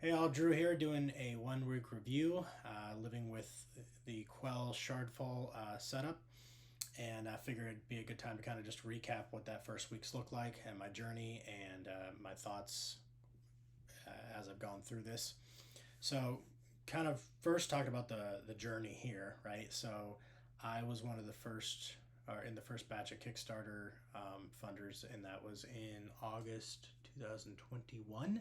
Hey all, Drew here doing a 1 week review, living with the Quell Shardfall setup, and I figured it'd be a good time to kind of just recap what that first week's looked like and my journey and my thoughts as I've gone through this. So, kind of first talked about the journey here, right? So, I was one of the first, or in the first batch of Kickstarter funders, and that was in August 2021.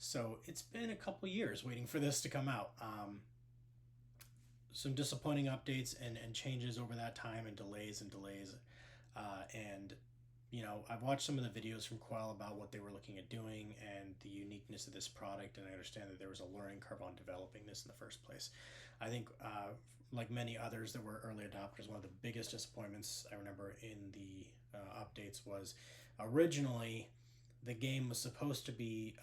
So it's been a couple years waiting for this to come out. Some disappointing updates and changes over that time, and delays. And I've watched some of the videos from Quell about what they were looking at doing and the uniqueness of this product, and I understand that there was a learning curve on developing this in the first place. I think, like many others that were early adopters, one of the biggest disappointments I remember in the updates was originally the game was supposed to be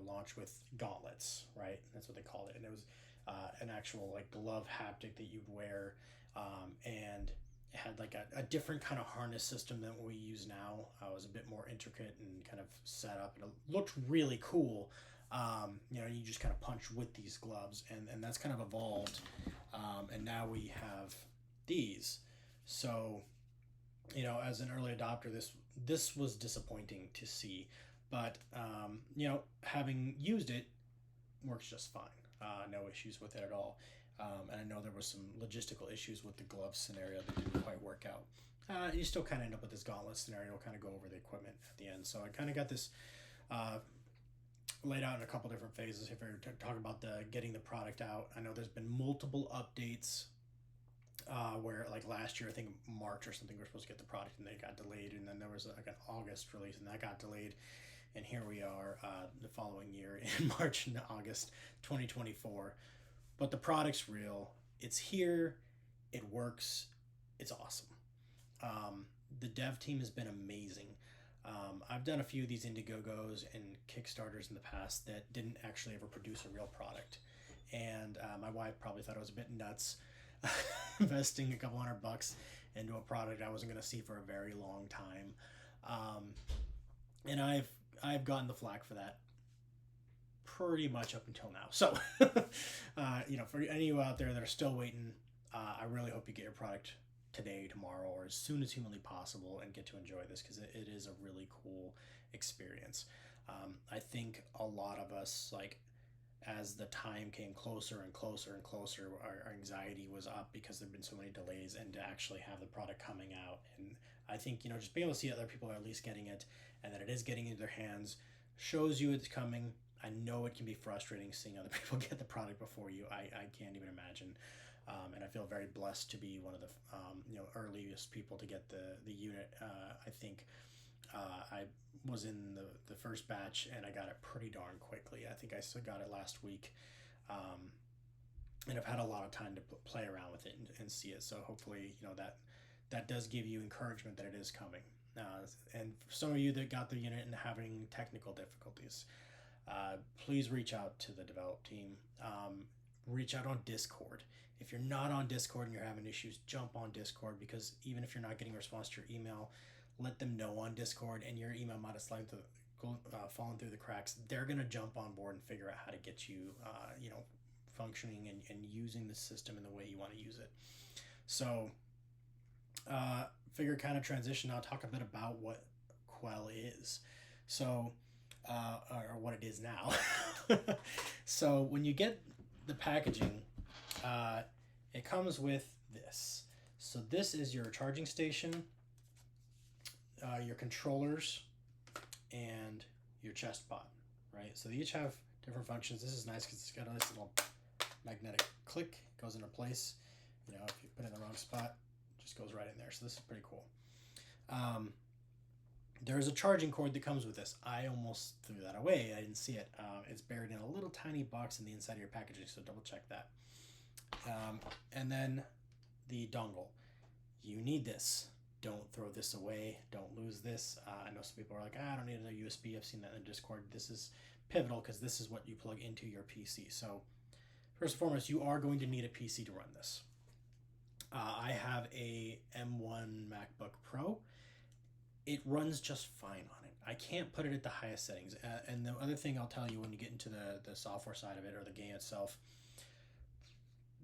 launched with gauntlets, right? That's what they called it, and it was an actual like glove haptic that you'd wear, and it had like a different kind of harness system than what we use now. It was a bit more intricate and kind of set up, and it looked really cool. You just kind of punch with these gloves, and that's kind of evolved, and now we have these. So as an early adopter, this was disappointing to see, but having used it, works just fine. No issues with it at all. And I know there was some logistical issues with the glove scenario that didn't quite work out. You still kind of end up with this gauntlet scenario. We'll kind of go over the equipment at the end. So I kind of got this laid out in a couple different phases. If we're talking about the getting the product out, I know there's been multiple updates where like last year, I think March or something, we are supposed to get the product and they got delayed, and then there was like an August release and that got delayed, and here we are the following year in March and August 2024. But the product's real. It's here. It works. It's awesome. The dev team has been amazing. I've done a few of these Indiegogos and Kickstarters in the past that didn't actually ever produce a real product, and my wife probably thought it was a bit nuts investing a couple $100 into a product I wasn't going to see for a very long time. And I've gotten the flack for that pretty much up until now. So, for any of you out there that are still waiting, I really hope you get your product today, tomorrow, or as soon as humanly possible and get to enjoy this, because it is a really cool experience. I think a lot of us, like, as the time came closer and closer and closer, our anxiety was up because there've been so many delays, and to actually have the product coming out, and I think just being able to see other people are at least getting it and that it is getting into their hands shows you it's coming. I know it can be frustrating seeing other people get the product before you. I can't even imagine, and I feel very blessed to be one of the earliest people to get the unit. I think I was in the first batch and I got it pretty darn quickly. I think I still got it last week, and I've had a lot of time to play around with it and see it. So hopefully, that does give you encouragement that it is coming. And for some of you that got the unit and having technical difficulties, please reach out to the develop team. Reach out on Discord. If you're not on Discord and you're having issues, jump on Discord, because even if you're not getting a response to your email, let them know on Discord, and your email might have fallen through the cracks. They're going to jump on board and figure out how to get you, functioning and using the system in the way you want to use it. So, figure kind of transition. I'll talk a bit about what Quell is. So, or what it is now. So when you get the packaging, it comes with this. So this is your charging station, your controllers, and your chest pod, right? So they each have different functions. This is nice because it's got a nice little magnetic click, goes into place. If you put it in the wrong spot, it just goes right in there. So this is pretty cool. There's a charging cord that comes with this. I almost threw that away. I didn't see it. It's buried in a little tiny box in the inside of your packaging, so double check that. And then the dongle. You need this. Don't throw this away. Don't lose this. I know some people are like, I don't need a USB. I've seen that in Discord. This is pivotal because this is what you plug into your PC. So first and foremost, you are going to need a PC to run this. I have a M1 MacBook Pro. It runs just fine on it. I can't put it at the highest settings. And the other thing I'll tell you when you get into the software side of it or the game itself,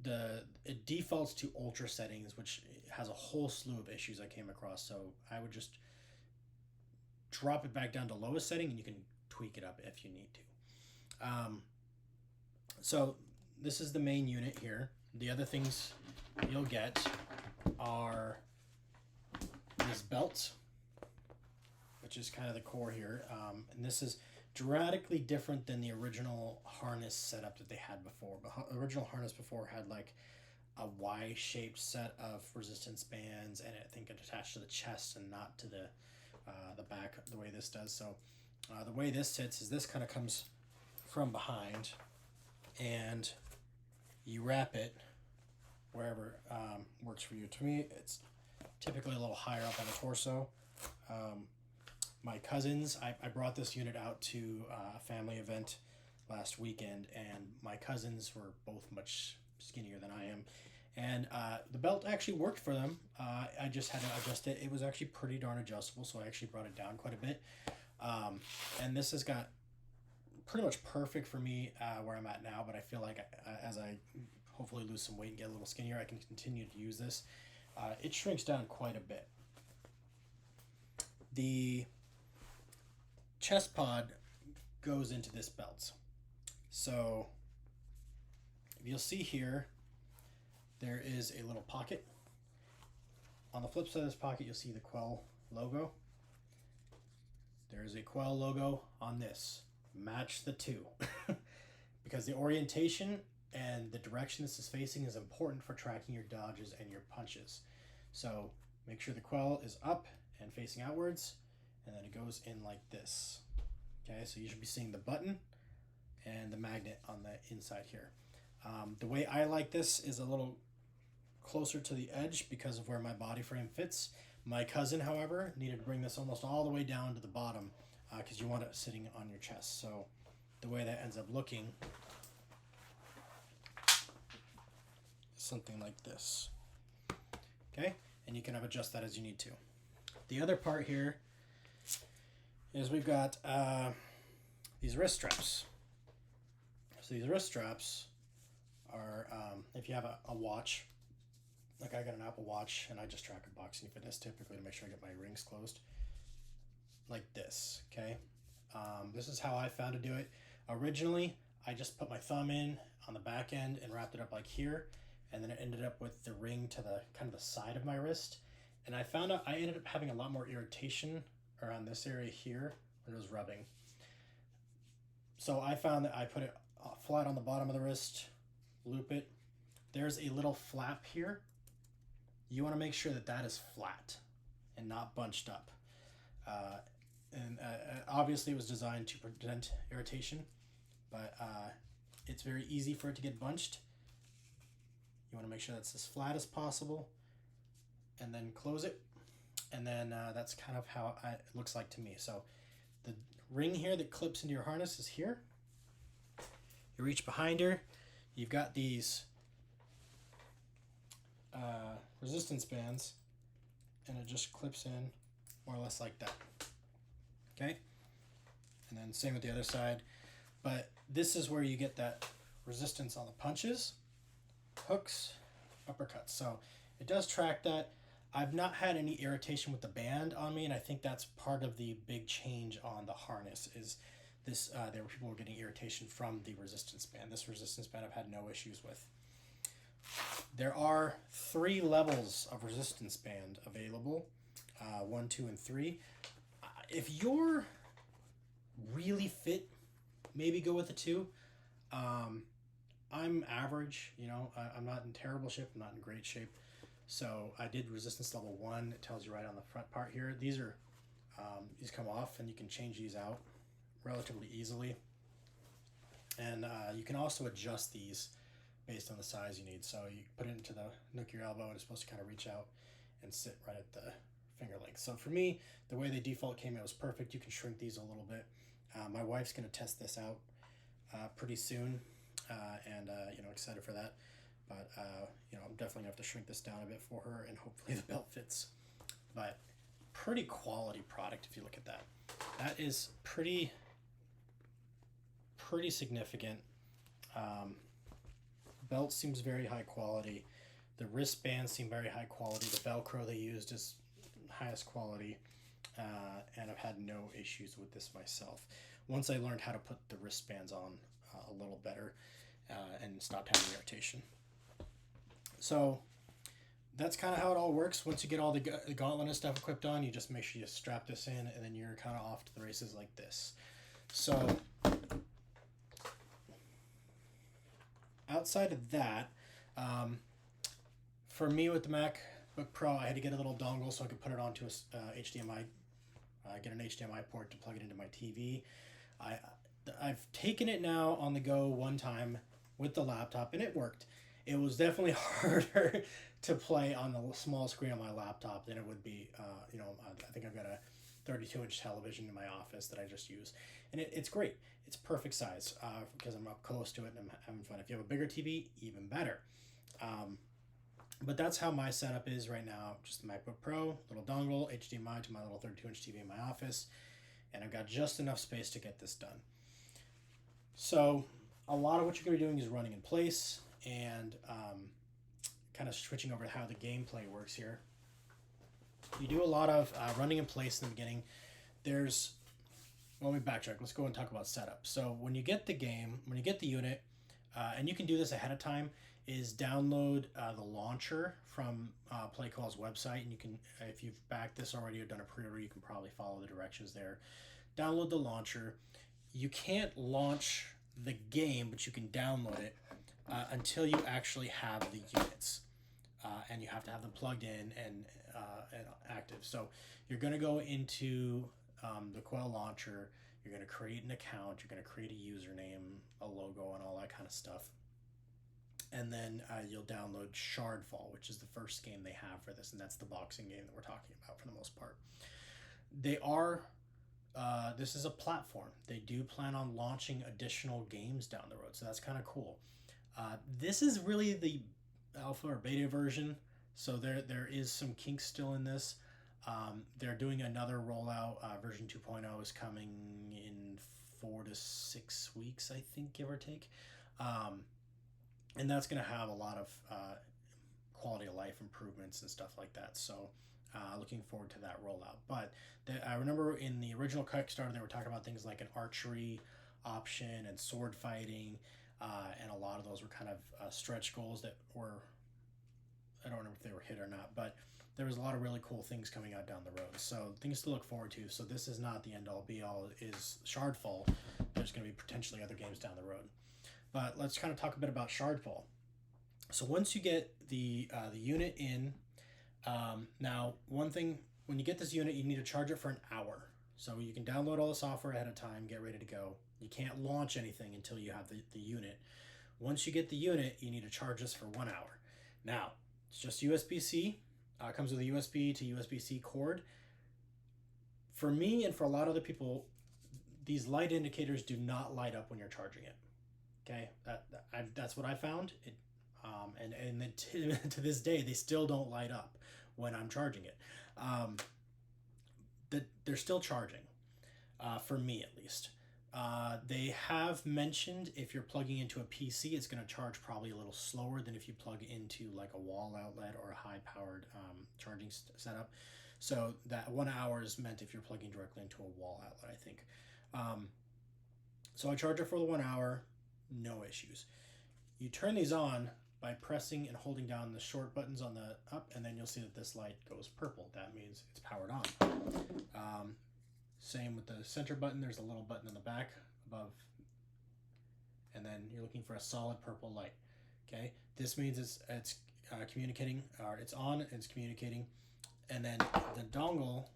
it defaults to ultra settings, which has a whole slew of issues I came across. So I would just drop it back down to lowest setting, and you can tweak it up if you need to. So this is the main unit here. The other things you'll get are this belt, which is kind of the core here. And this is dramatically different than the original harness setup that they had before. But the original harness before had like a Y-shaped set of resistance bands, and I think it attached to the chest and not to the back the way this does. So the way this sits is this kind of comes from behind, and you wrap it wherever works for you. To me, it's typically a little higher up on the torso. My cousins, I brought this unit out to a family event last weekend, and my cousins were both much skinnier than I am. And the belt actually worked for them. I just had to adjust it. It was actually pretty darn adjustable, so I actually brought it down quite a bit. And this has got pretty much perfect for me where I'm at now, but I feel like as I hopefully lose some weight and get a little skinnier, I can continue to use this. It shrinks down quite a bit. The chest pod goes into this belt. So if you'll see here, there is a little pocket. On the flip side of this pocket, you'll see the Quell logo. There is a Quell logo on this. Match the two. Because the orientation and the direction this is facing is important for tracking your dodges and your punches. So make sure the Quell is up and facing outwards, and then it goes in like this. Okay, so you should be seeing the button and the magnet on the inside here. The way I like this is a little closer to the edge because of where my body frame fits. My cousin, however, needed to bring this almost all the way down to the bottom because you want it sitting on your chest. So the way that ends up looking is something like this. Okay, and you can adjust that as you need to. The other part here is we've got these wrist straps. So these wrist straps are, if you have a watch, like I got an Apple Watch and I just track a boxing fitness typically to make sure I get my rings closed, like this, okay? This is how I found to do it. Originally, I just put my thumb in on the back end and wrapped it up like here, and then it ended up with the ring to the kind of the side of my wrist. And I found out I ended up having a lot more irritation around this area here when it was rubbing. So I found that I put it flat on the bottom of the wrist, loop it. There's a little flap here. You want to make sure that that is flat and not bunched up. Obviously it was designed to prevent irritation, but it's very easy for it to get bunched. You want to make sure that's as flat as possible, and then close it, and then that's kind of how it looks like to me. So the ring here that clips into your harness is here. You reach behind her, you've got these resistance bands, and it just clips in more or less like that. Okay, and then same with the other side, but this is where you get that resistance on the punches, hooks, uppercuts. So it does track that. I've not had any irritation with the band on me, and I think that's part of the big change on the harness is this. There were people who were getting irritation from the resistance band. This resistance band I've had no issues with. There are 3 levels of resistance band available, 1, 2, and 3. If you're really fit, maybe go with the 2. I'm average, you know, I'm not in terrible shape, I'm not in great shape. So I did resistance level 1. It tells you right on the front part here. These are, these come off, and you can change these out relatively easily. And you can also adjust these based on the size you need. So you put it into the nook of your elbow, and it's supposed to kind of reach out and sit right at the finger length. So for me, the way they default came, it was perfect. You can shrink these a little bit. My wife's going to test this out pretty soon, and you know, excited for that. But you know, I'm definitely gonna have to shrink this down a bit for her, and hopefully the belt fits. But pretty quality product if you look at that. that is pretty significant. Um, Belt seems very high quality. The wristbands seem very high quality. The Velcro they used is highest quality, and I've had no issues with this myself. Once I learned how to put the wristbands on a little better and stopped having irritation. So that's kind of how it all works. Once you get all the gauntlet and stuff equipped on, you just make sure you strap this in, and then you're kind of off to the races like this. So outside of that, um, for me with the MacBook Pro, I had to get a little dongle so I could put it onto a HDMI, get an HDMI port to plug it into my TV. I I've taken it now on the go one time with the laptop, and it worked. It was definitely harder to play on the small screen on my laptop than it would be. I think I've got a 32-inch television in my office that I just use, and it's great. It's perfect size because I'm up close to it and I'm having fun. If you have a bigger TV, even better. Um, but that's how my setup is right now. Just the MacBook Pro, little dongle, HDMI to my little 32-inch TV in my office, and I've got just enough space to get this done. So a lot of what you're going to be doing is running in place and kind of switching over to how the gameplay works here. You do a lot of running in place in the beginning. Let me backtrack. Let's go and talk about setup. So when you get the unit, and you can do this ahead of time, is download the launcher from Quell's website, and you can, if you've backed this already or done a pre-order, you can probably follow the directions there. Download the launcher. You can't launch the game, but you can download it until you actually have the units, and you have to have them plugged in and active. So you're going to go into the Quell launcher. You're going to create an account. You're going to create a username, a logo, and all that kind of stuff. And then you'll download Shardfall, which is the first game they have for this, and that's the boxing game that we're talking about for the most part. This is a platform. They do plan on launching additional games down the road, so that's kind of cool. This is really the alpha or beta version, so there is some kinks still in this. They're doing another rollout. Version 2.0 is coming in 4 to 6 weeks, I think, give or take. And that's going to have a lot of quality of life improvements and stuff like that. So looking forward to that rollout. But I remember in the original Kickstarter, they were talking about things like an archery option and sword fighting. And a lot of those were kind of stretch goals that were, I don't remember if they were hit or not, but there was a lot of really cool things coming out down the road. So things to look forward to. So this is not the end all be all is Shardfall. There's going to be potentially other games down the road. But let's kind of talk a bit about Shardfall. So once you get the unit in, now one thing, when you get this unit, you need to charge it for an hour. So you can download all the software ahead of time, get ready to go. You can't launch anything until you have the unit. Once you get the unit, you need to charge this for 1 hour. Now, it's just USB-C. It comes with a USB to USB-C cord. For me and for a lot of other people, these light indicators do not light up when you're charging it. Okay, that's what I found. To this day, they still don't light up when I'm charging it. They're still charging, for me at least. They have mentioned if you're plugging into a PC, it's going to charge probably a little slower than if you plug into like a wall outlet or a high-powered charging setup. So that 1 hour is meant if you're plugging directly into a wall outlet, I think. So I charge it for the 1 hour. No issues. You turn these on by pressing and holding down the short buttons on the up, and then you'll see that this light goes purple. That means it's powered on. Same with the center button. There's a little button in the back above, and then you're looking for a solid purple light. Okay, this means it's communicating, or it's on and it's communicating, and then the dongle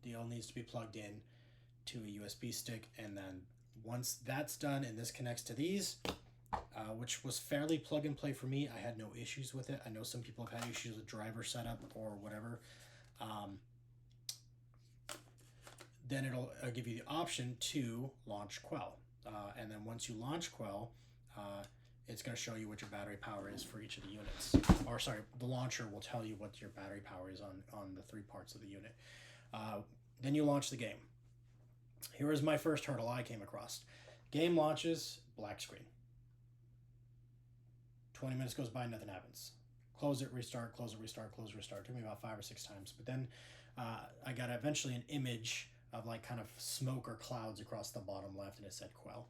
deal needs to be plugged in to a USB stick, and then once that's done and this connects to these, which was fairly plug and play for me, I had no issues with it. I know some people have had issues with driver setup or whatever. Then it'll give you the option to launch Quell. And then once you launch Quell, it's going to show you what your battery power is for each of the units. Or sorry, the launcher will tell you what your battery power is on the 3 parts of the unit. Then you launch the game. Here was my first hurdle I came across. Game launches, black screen. 20 minutes goes by, nothing happens. Close it, restart, close it, restart, close, restart. It took me about 5 or 6 times. But then I got eventually an image of like kind of smoke or clouds across the bottom left, and it said Quell.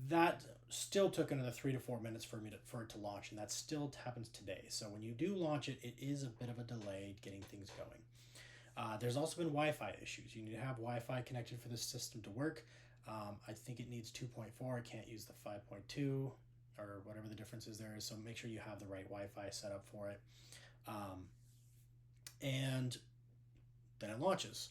That still took another 3 to 4 minutes for it to launch, and that still happens today. So when you do launch it, it is a bit of a delay getting things going. There's also been Wi-Fi issues. You need to have Wi-Fi connected for this system to work. I think it needs 2.4. I can't use the 5.2 or whatever the difference is there. So make sure you have the right Wi-Fi set up for it. And then it launches.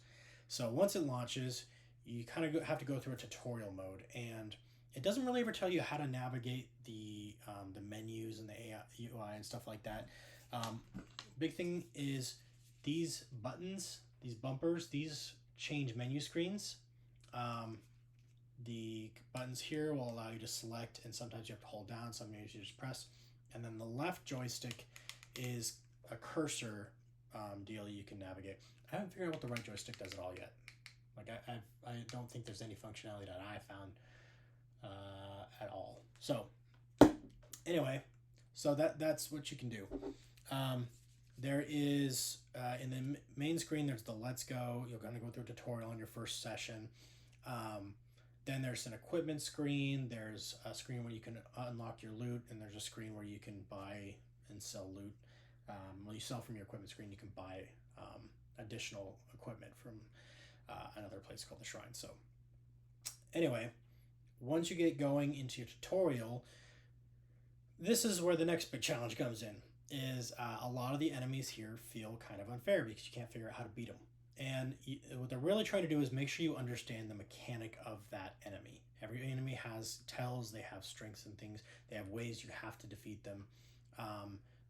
So once it launches, you kind of have to go through a tutorial mode, and it doesn't really ever tell you how to navigate the menus and the UI and stuff like that. Big thing is these buttons, these bumpers, these change menu screens. The buttons here will allow you to select, and sometimes you have to hold down, sometimes you just press. And then the left joystick is a cursor deal you can navigate. I haven't figured out what the right joystick does at all yet. Like I don't think there's any functionality that I found at all. So anyway, so that's what you can do. There is in the main screen, there's the let's go. You're going to go through a tutorial on your first session. Then there's an equipment screen. There's a screen where you can unlock your loot, and there's a screen where you can buy and sell loot. When you sell from your equipment screen, you can buy additional equipment from another place called the Shrine. So anyway, once you get going into your tutorial, this is where the next big challenge comes in. Is a lot of the enemies here feel kind of unfair because you can't figure out how to beat them. And what they're really trying to do is make sure you understand the mechanic of that enemy. Every enemy has tells, they have strengths and things. They have ways you have to defeat them.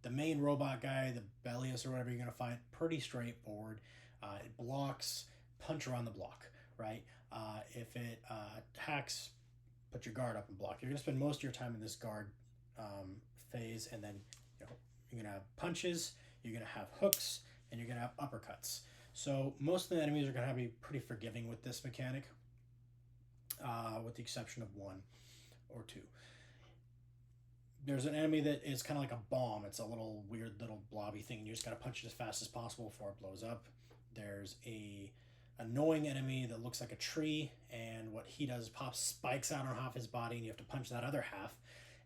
The main robot guy, the Bellius or whatever you're going to fight, pretty straightforward. It blocks, punch around the block, right? If it attacks, put your guard up and block. You're going to spend most of your time in this guard phase, and then you're going to have punches, you're going to have hooks, and you're going to have uppercuts. So most of the enemies are going to be pretty forgiving with this mechanic, with the exception of 1 or 2. There's an enemy that is kind of like a bomb. It's a little weird little blobby thing, and you just got to punch it as fast as possible before it blows up. There's a annoying enemy that looks like a tree, and what he does is pops spikes out on half his body, and you have to punch that other half.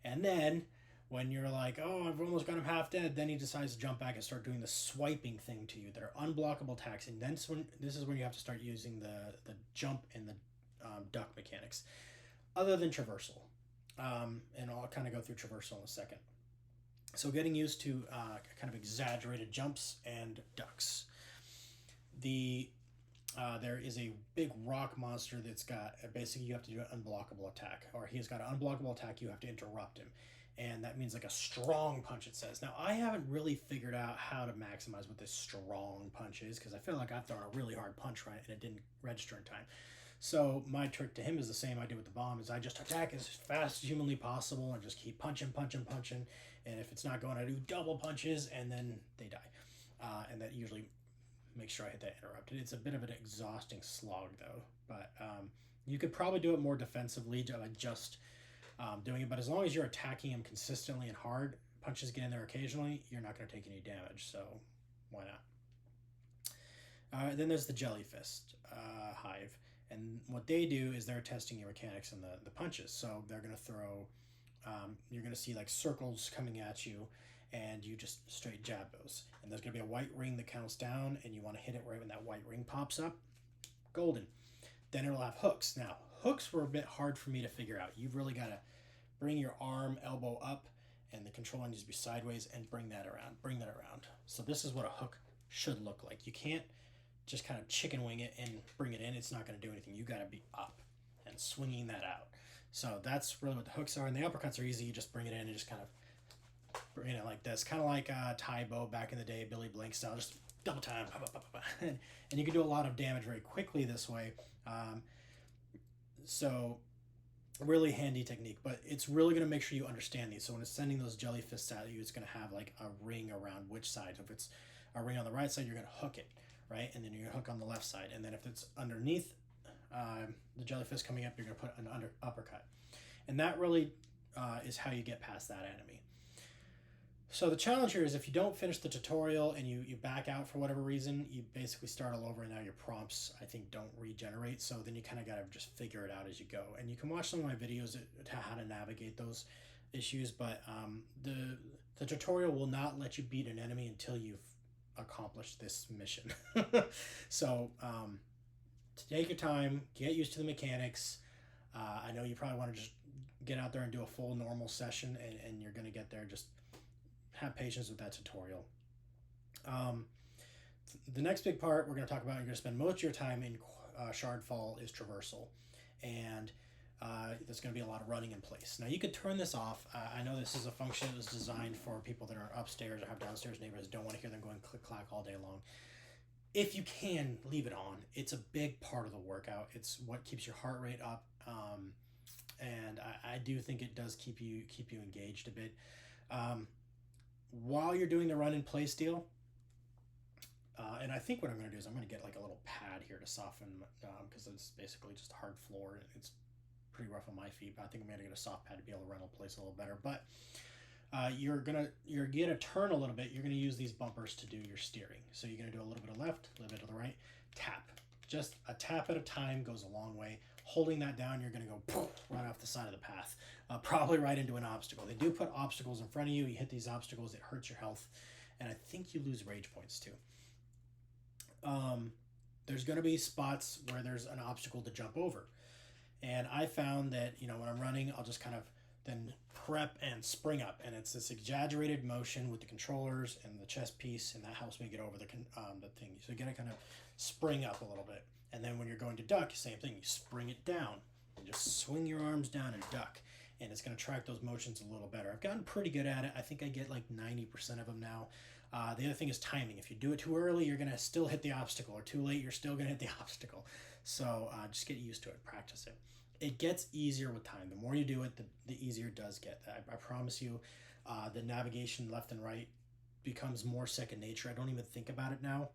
And then when you're like, oh, I've almost got him half dead, then he decides to jump back and start doing the swiping thing to you that are unblockable attacks. And then this is when you have to start using the jump and the duck mechanics, other than Traversal. And I'll kind of go through Traversal in a second. So getting used to kind of exaggerated jumps and ducks. There is a big rock monster that's got, basically you have to do an unblockable attack, or he's got an unblockable attack, you have to interrupt him. And that means like a strong punch, it says. Now, I haven't really figured out how to maximize what this strong punch is, because I feel like I've thrown a really hard punch right and it didn't register in time. So my trick to him is the same I did with the bomb, is I just attack as fast as humanly possible and just keep punching. And if it's not going, I do double punches, and then they die. And that usually makes sure I hit that interrupted. It's a bit of an exhausting slog, though. But you could probably do it more defensively to adjust doing it. But as long as you're attacking him consistently and hard, punches get in there occasionally, you're not going to take any damage. So why not? Then there's the Jellyfist Hive. And what they do is they're testing your mechanics and the punches. So they're going to throw, you're going to see like circles coming at you, and you just straight jab those. And there's going to be a white ring that counts down, and you want to hit it right when that white ring pops up. Golden. Then it'll have hooks. Now, hooks were a bit hard for me to figure out. You've really got to bring your arm, elbow up, and the controller needs to be sideways, and bring that around. So this is what a hook should look like. You can't just kind of chicken wing it and bring it in. It's not going to do anything. You got to be up and swinging that out. So that's really what the hooks are. And the uppercuts are easy. You just bring it in and just kind of bring it like this. Kind of like Tybo back in the day, Billy Blank style. Just double time. And you can do a lot of damage very quickly this way. So really handy technique. But it's really going to make sure you understand these. So when it's sending those jellyfists at you, it's going to have like a ring around which side. So if it's a ring on the right side, you're going to hook it. Right, and then you're gonna hook on the left side, and then if it's underneath the jellyfish coming up, you're going to put an uppercut. And that really is how you get past that enemy. So the challenge here is if you don't finish the tutorial and you back out for whatever reason, you basically start all over, and now your prompts, I think, don't regenerate. So then you kind of got to just figure it out as you go. And you can watch some of my videos to how to navigate those issues, but the tutorial will not let you beat an enemy until you've accomplished this mission. So take your time, get used to the mechanics. I know you probably want to just get out there and do a full normal session, and you're going to get there. Just have patience with that tutorial. The next big part we're going to talk about, you're going to spend most of your time in Shardfall, is Traversal. And there's going to be a lot of running in place. Now you could turn this off. I know this is a function that was designed for people that are upstairs or have downstairs neighbors, don't want to hear them going click-clack all day long. If you can, leave it on. It's a big part of the workout. It's what keeps your heart rate up. And I do think it does keep you engaged a bit. While you're doing the run in place deal, and I think what I'm going to do is I'm going to get like a little pad here to soften, because it's basically just hard floor and it's pretty rough on my feet, but I think I'm going to get a soft pad to be able to run in place a little better. But you're going to turn a little bit. You're going to use these bumpers to do your steering. So you're going to do a little bit of left, a little bit to the right, tap. Just a tap at a time goes a long way. Holding that down, you're going to go poof, right off the side of the path, probably right into an obstacle. They do put obstacles in front of you. You hit these obstacles, it hurts your health, and I think you lose rage points too. There's going to be spots where there's an obstacle to jump over. And I found that, when I'm running, I'll just kind of then prep and spring up. And it's this exaggerated motion with the controllers and the chest piece, and that helps me get over the thing. So you got to kind of spring up a little bit. And then when you're going to duck, same thing. You spring it down and just swing your arms down and duck. And it's going to track those motions a little better. I've gotten pretty good at it. I think I get like 90% of them now. The other thing is timing. If you do it too early, you're going to still hit the obstacle, or too late, you're still going to hit the obstacle. So just get used to it. Practice it. It gets easier with time. The more you do it, the easier it does get. I promise you, the navigation left and right becomes more second nature. I don't even think about it now.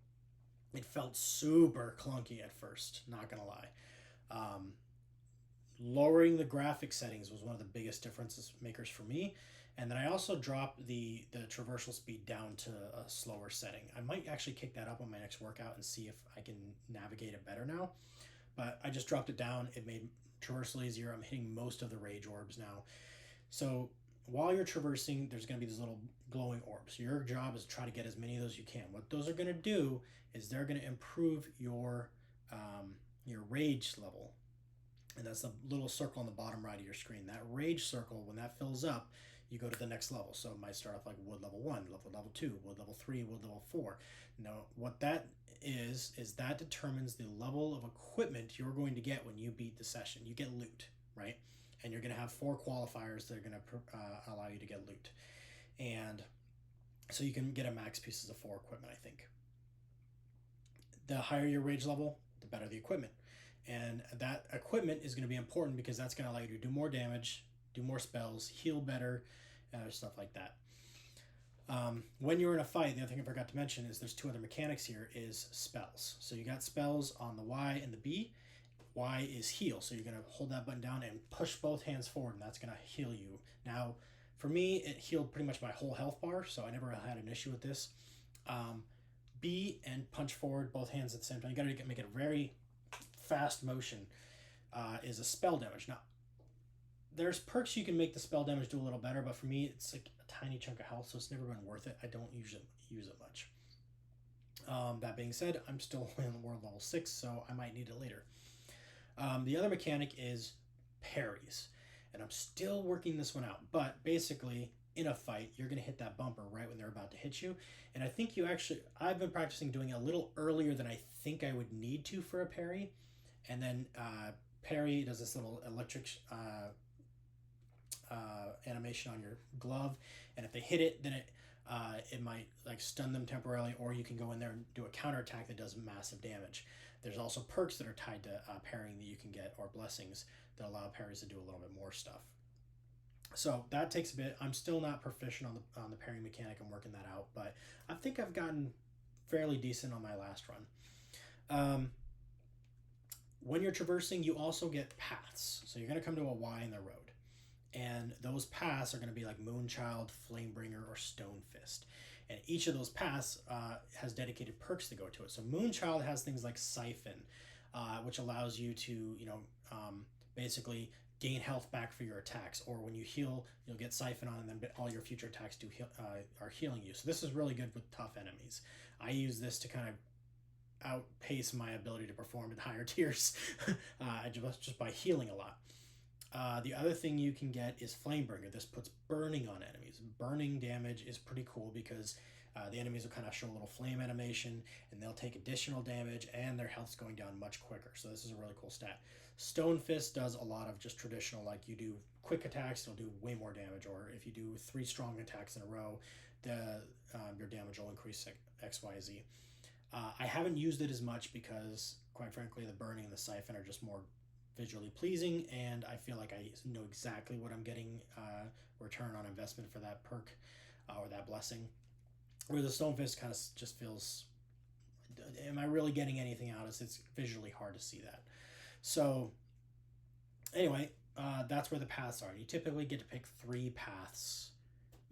It felt super clunky at first, not going to lie. Lowering the graphic settings was one of the biggest differences makers for me. And then I also dropped the traversal speed down to a slower setting. I might actually kick that up on my next workout and see if I can navigate it better now. But I just dropped it down. It made traversal easier. I'm hitting most of the rage orbs now. So while you're traversing, there's going to be these little glowing orbs. Your job is to try to get as many of those you can. What those are going to do is they're going to improve your rage level. And that's the little circle on the bottom right of your screen. That rage circle, when that fills up, you go to the next level. So it might start off like wood level 1, wood level 2, wood level 3, wood level 4. Now, what that is that determines the level of equipment you're going to get when you beat the session. You get loot, right? And you're going to have 4 qualifiers that are going to allow you to get loot. And so you can get a max pieces of 4 equipment, I think. The higher your rage level, the better the equipment. And that equipment is going to be important because that's going to allow you to do more damage, do more spells, heal better, stuff like that. When you're in a fight, the other thing I forgot to mention is there's 2 other mechanics here, is spells. So you got spells on the Y and the B. Y is heal, so you're going to hold that button down and push both hands forward, and that's going to heal you. Now, for me, it healed pretty much my whole health bar, so I never had an issue with this. B and punch forward, both hands at the same time. You got to make it a very fast motion, is a spell damage. Now, there's perks you can make the spell damage do a little better, but for me, it's like a tiny chunk of health, so it's never been worth it. I don't use it much. That being said, I'm still in world level 6, so I might need it later. The other mechanic is parries, and I'm still working this one out, but basically, in a fight, you're going to hit that bumper right when they're about to hit you, and I think I've been practicing doing it a little earlier than I think I would need to for a parry, and then parry does this little electric animation on your glove, and if they hit it, then it might like stun them temporarily, or you can go in there and do a counterattack that does massive damage. There's also perks that are tied to parrying that you can get, or blessings that allow parries to do a little bit more stuff. So that takes a bit. I'm still not proficient on the parry mechanic. I'm working that out, but I think I've gotten fairly decent on my last run. When you're traversing, you also get paths. So you're going to come to a Y in the road. And those paths are going to be like Moonchild, Flamebringer, or Stonefist. And each of those paths has dedicated perks to go to it. So Moonchild has things like Siphon, which allows you to, basically gain health back for your attacks. Or when you heal, you'll get Siphon on, and then all your future attacks are healing you. So this is really good with tough enemies. I use this to kind of outpace my ability to perform at higher tiers just by healing a lot. The other thing you can get is Flamebringer. This puts burning on enemies. Burning damage is pretty cool because the enemies will kind of show a little flame animation, and they'll take additional damage, and their health's going down much quicker. So this is a really cool stat. Stone Fist does a lot of just traditional, like you do quick attacks, it'll do way more damage, or if you do 3 strong attacks in a row, your damage will increase XYZ. I haven't used it as much because, quite frankly, the burning and the siphon are just more visually pleasing, and I feel like I know exactly what I'm getting return on investment for that perk or that blessing. Where the Stone Fist kind of just feels, am I really getting anything out of this? It's visually hard to see that. So anyway, that's where the paths are. You typically get to pick 3 paths,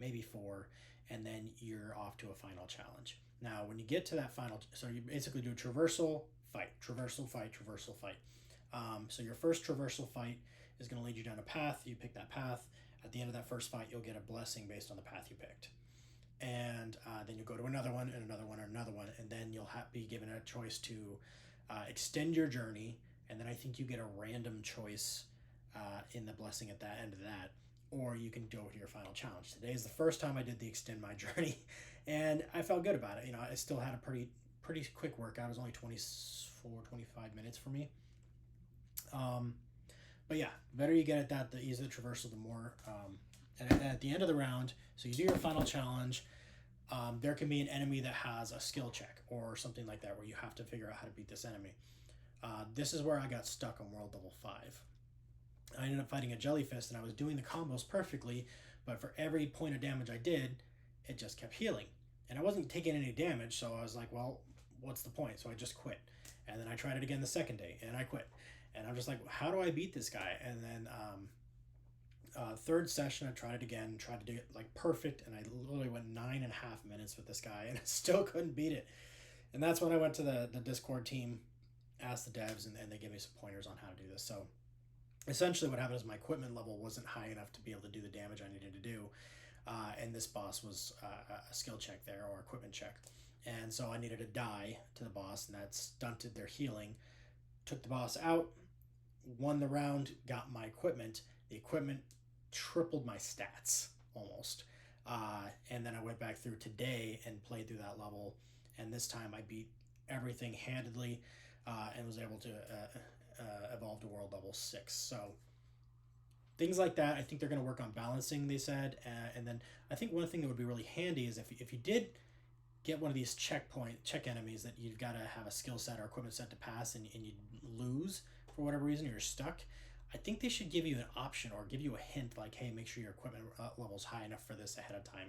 maybe 4, and then you're off to a final challenge. Now, when you get to that final, so you basically do traversal, fight, traversal, fight, traversal, fight. So your first traversal fight is going to lead you down a path. You pick that path. At the end of that first fight, you'll get a blessing based on the path you picked. And then you go to another one, and another one, and another one, and then you'll be given a choice to extend your journey, and then I think you get a random choice in the blessing at the end of that, or you can go to your final challenge. Today is the first time I did the extend my journey, and I felt good about it. I still had a pretty quick workout. It was only 25 minutes for me. But yeah, the better you get at that, the easier the traversal, the more. And at the end of the round, so you do your final challenge, there can be an enemy that has a skill check or something like that where you have to figure out how to beat this enemy. This is where I got stuck on world level 5. I ended up fighting a jellyfist, and I was doing the combos perfectly, but for every point of damage I did, it just kept healing. And I wasn't taking any damage, so I was like, well, what's the point? So I just quit. And then I tried it again the second day, and I quit. And I'm just like, how do I beat this guy? And then third session, I tried it again, tried to do it like perfect, and I literally went 9.5 minutes with this guy, and I still couldn't beat it. And that's when I went to the Discord team, asked the devs, and they gave me some pointers on how to do this. So essentially what happened is my equipment level wasn't high enough to be able to do the damage I needed to do, and this boss was a skill check there, or equipment check. And so I needed to die to the boss, and that stunted their healing. Took the boss out, won the round, got my equipment. The equipment tripled my stats, almost. And then I went back through today and played through that level, and this time I beat everything handedly, and was able to evolve to world level 6. So things like that, I think they're going to work on balancing, they said. And then I think one thing that would be really handy is if you did get one of these check enemies that you've got to have a skill set or equipment set to pass, and you lose for whatever reason, or you're stuck, I think they should give you an option or give you a hint like, hey, make sure your equipment level's high enough for this ahead of time,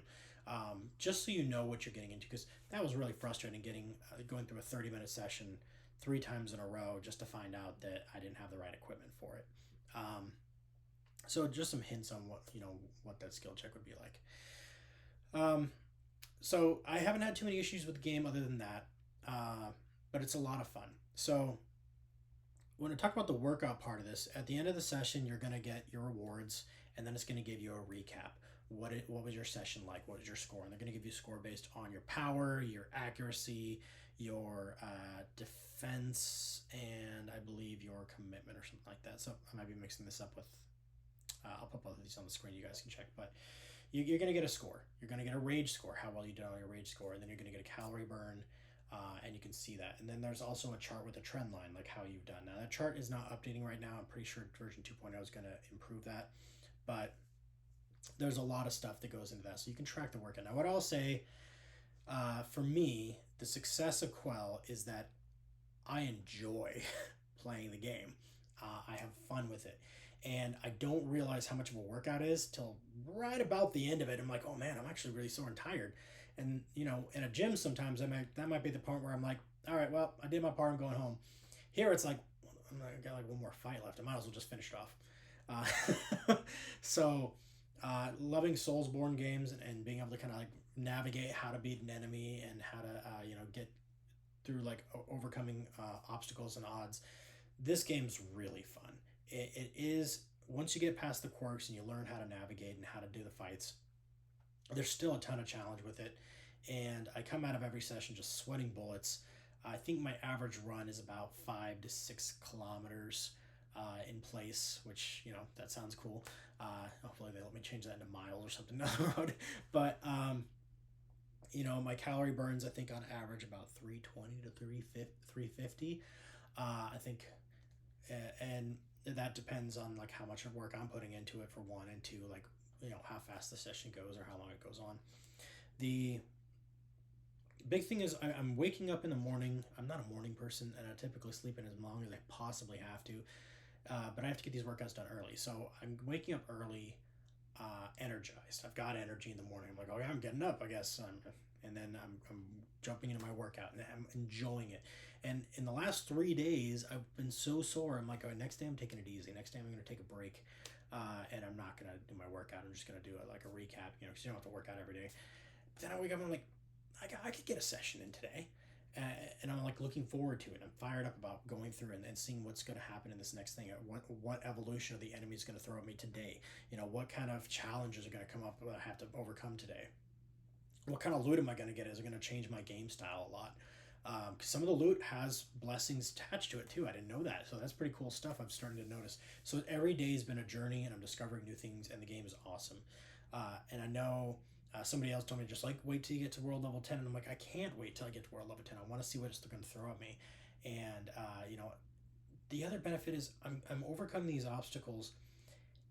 just so you know what you're getting into, because that was really frustrating going through a 30-minute session 3 times in a row just to find out that I didn't have the right equipment for it. So just some hints on what that skill check would be like. So I haven't had too many issues with the game other than that, but it's a lot of fun. So when I talk about the workout part of this, at the end of the session, you're going to get your rewards, and then it's going to give you a recap. What was your session like? What was your score? And they're going to give you a score based on your power, your accuracy, your defense, and I believe your commitment or something like that. So I might be mixing this up with, I'll put both of these on the screen, you guys can check, but you're going to get a score. You're going to get a rage score, how well you did on your rage score, and then you're going to get a calorie burn, and you can see that. And then there's also a chart with a trend line, like how you've done. Now, that chart is not updating right now. I'm pretty sure version 2.0 is going to improve that, but there's a lot of stuff that goes into that, so you can track the workout. Now, what I'll say, for me, the success of Quell is that I enjoy playing the game. I have fun with it. And I don't realize how much of a workout is till right about the end of it. I'm like, oh man, I'm actually really sore and tired. And in a gym sometimes that might be the point where I'm like, all right, well, I did my part, I'm going home. Here it's like, I got like one more fight left. I might as well just finish it off. So, loving Soulsborne games and being able to kind of like navigate how to beat an enemy and how to get through like overcoming obstacles and odds. This game's really fun. It is, once you get past the quirks and you learn how to navigate and how to do the fights. There's still a ton of challenge with it, and I come out of every session just sweating bullets. I think my average run is about 5 to 6 kilometers in place, which that sounds cool. Hopefully they let me change that into miles or something down the road. But my calorie burns I think on average about 320 to 350. I think, and that depends on like how much work I'm putting into it for one, and two, like how fast the session goes or how long it goes on. The big thing is I'm waking up in the morning. I'm not a morning person, and I typically sleep in as long as I possibly have to. But I have to get these workouts done early, so I'm waking up early, energized. I've got energy in the morning. I'm like, oh yeah, I'm getting up, I guess. And then I'm jumping into my workout and I'm enjoying it. And in the last 3 days, I've been so sore. I'm like, oh, next day I'm taking it easy. Next day I'm going to take a break, and I'm not going to do my workout. I'm just going to do it like a recap, because you don't have to work out every day. But then I wake up and I'm like, I could get a session in today. And I'm like looking forward to it. I'm fired up about going through and seeing what's going to happen in this next thing. What evolution of the enemy is going to throw at me today. What kind of challenges are going to come up that I have to overcome today. What kind of loot am I going to get? Is it going to change my game style a lot? Because some of the loot has blessings attached to it too. I didn't know that, so that's pretty cool stuff. I'm starting to notice. So every day has been a journey, and I'm discovering new things, and the game is awesome. And I know somebody else told me just like wait till you get to world level 10, and I'm like, I can't wait till I get to world level 10. I want to see what it's going to throw at me. And the other benefit is I'm overcoming these obstacles,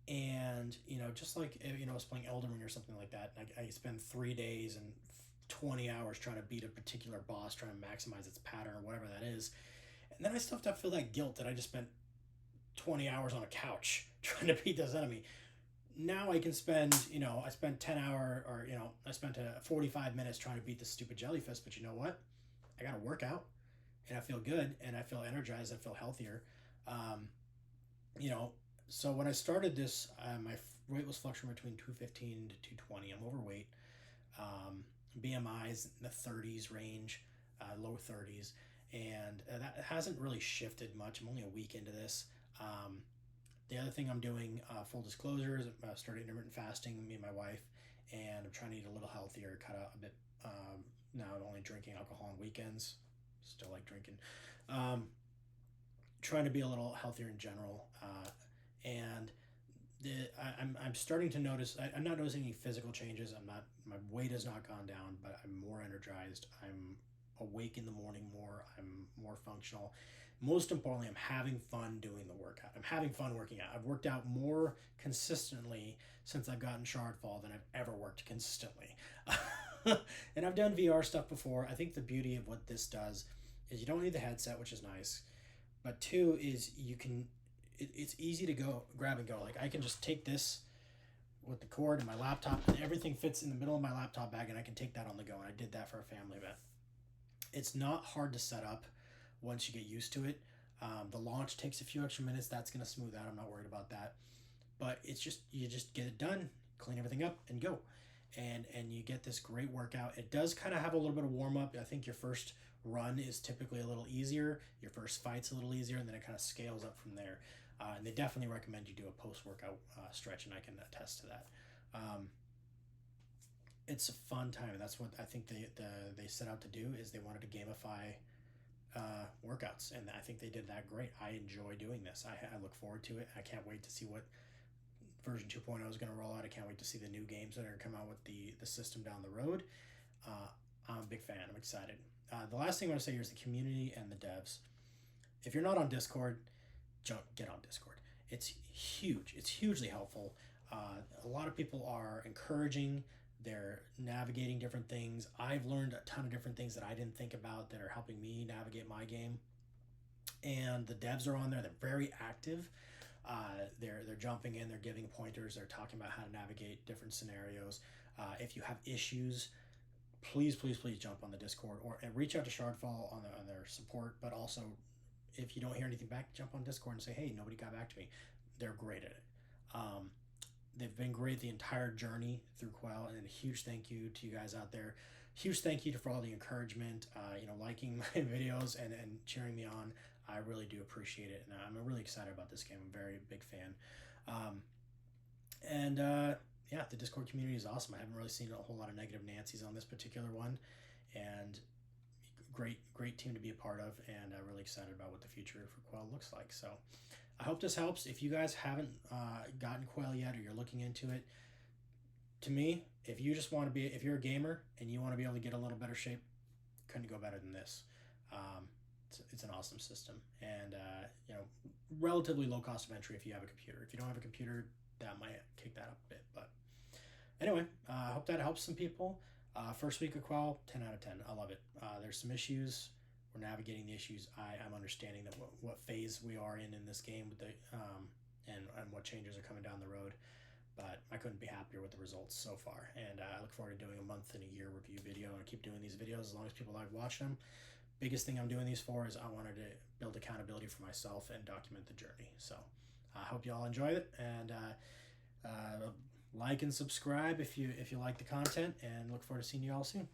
and just like I was playing Elden Ring or something like that. I spend 3 days and 20 hours trying to beat a particular boss, trying to maximize its pattern or whatever that is, and then I still have to feel that guilt that I just spent 20 hours on a couch trying to beat this enemy. Now I can spend, I spent 10 hour, or I spent 45 minutes trying to beat this stupid jellyfish, but you know what? I got to work out, and I feel good, and I feel energized. I feel healthier. Um, you know, so when I started this, my weight was fluctuating between 215 to 220. I'm overweight. BMI is in the 30s range, low 30s, and that hasn't really shifted much. I'm only a week into this. The other thing I'm doing, full disclosure, is I started intermittent fasting, me and my wife, and I'm trying to eat a little healthier, cut out a bit. Now I'm only drinking alcohol on weekends. Still like drinking. Um, Trying to be a little healthier in general, and I'm starting to notice. I'm not noticing any physical changes. I'm not. My weight has not gone down, but I'm more energized. I'm awake in the morning more. I'm more functional. Most importantly, I'm having fun doing the workout. I'm having fun working out. I've worked out more consistently since I've gotten Shardfall than I've ever worked consistently. And I've done VR stuff before. I think the beauty of what this does is you don't need the headset, which is nice. But two is you can, it's easy to go grab and go. Like I can just take this with the cord and my laptop, and everything fits in the middle of my laptop bag, and I can take that on the go. And I did that for a family event. It's not hard to set up once you get used to it. The launch takes a few extra minutes. That's going to smooth out. I'm not worried about that. But it's just, you just get it done, clean everything up, and go. And you get this great workout. It does kind of have a little bit of warm up. I think your first run is typically a little easier. Your first fight's a little easier, and then it kind of scales up from there. And they definitely recommend you do a post-workout stretch, and I can attest to that. It's a fun time, and that's what I think they set out to do. Is they wanted to gamify workouts, and I think they did that great. I enjoy doing this. I look forward to it. I can't wait to see what version 2.0 is going to roll out. I can't wait to see the new games that are going to come out with the system down the road. I'm a big fan. I'm excited. The last thing I want to say here is the community and the devs. If you're not on Discord, get on Discord. It's huge. It's hugely helpful. A lot of people are encouraging. They're navigating different things. I've learned a ton of different things that I didn't think about that are helping me navigate my game. And the devs are on there. They're very active. They're jumping in. They're giving pointers. They're talking about how to navigate different scenarios. If you have issues, please jump on the Discord, or and reach out to Shardfall on their support. But also, if you don't hear anything back, jump on Discord and say, hey, nobody got back to me. They're great at it. They've been great the entire journey through Quell, and a huge thank you to you guys out there. Huge thank you for all the encouragement, liking my videos and cheering me on. I really do appreciate it, and I'm really excited about this game. I'm a very big fan. Yeah, the Discord community is awesome. I haven't really seen a whole lot of negative Nancy's on this particular one, and great team to be a part of, and I'm really excited about what the future for Quell looks like. So I hope this helps. If you guys haven't gotten Quell yet, or you're looking into it, to me, if you just want to be, if you're a gamer and you want to be able to get a little better shape, couldn't go better than this. It's an awesome system, and relatively low cost of entry if you have a computer. If you don't have a computer, that might kick that up a bit. But anyway, I hope that helps some people. First week of Quell, 10 out of 10. I love it. There's some issues. We're navigating the issues. I'm understanding that what phase we are in this game with the and what changes are coming down the road. But I couldn't be happier with the results so far. And I look forward to doing a month and a year review video, and keep doing these videos as long as people like watch them. Biggest thing I'm doing these for is I wanted to build accountability for myself and document the journey. So I hope you all enjoyed it, and like and subscribe if you like the content, and look forward to seeing you all soon.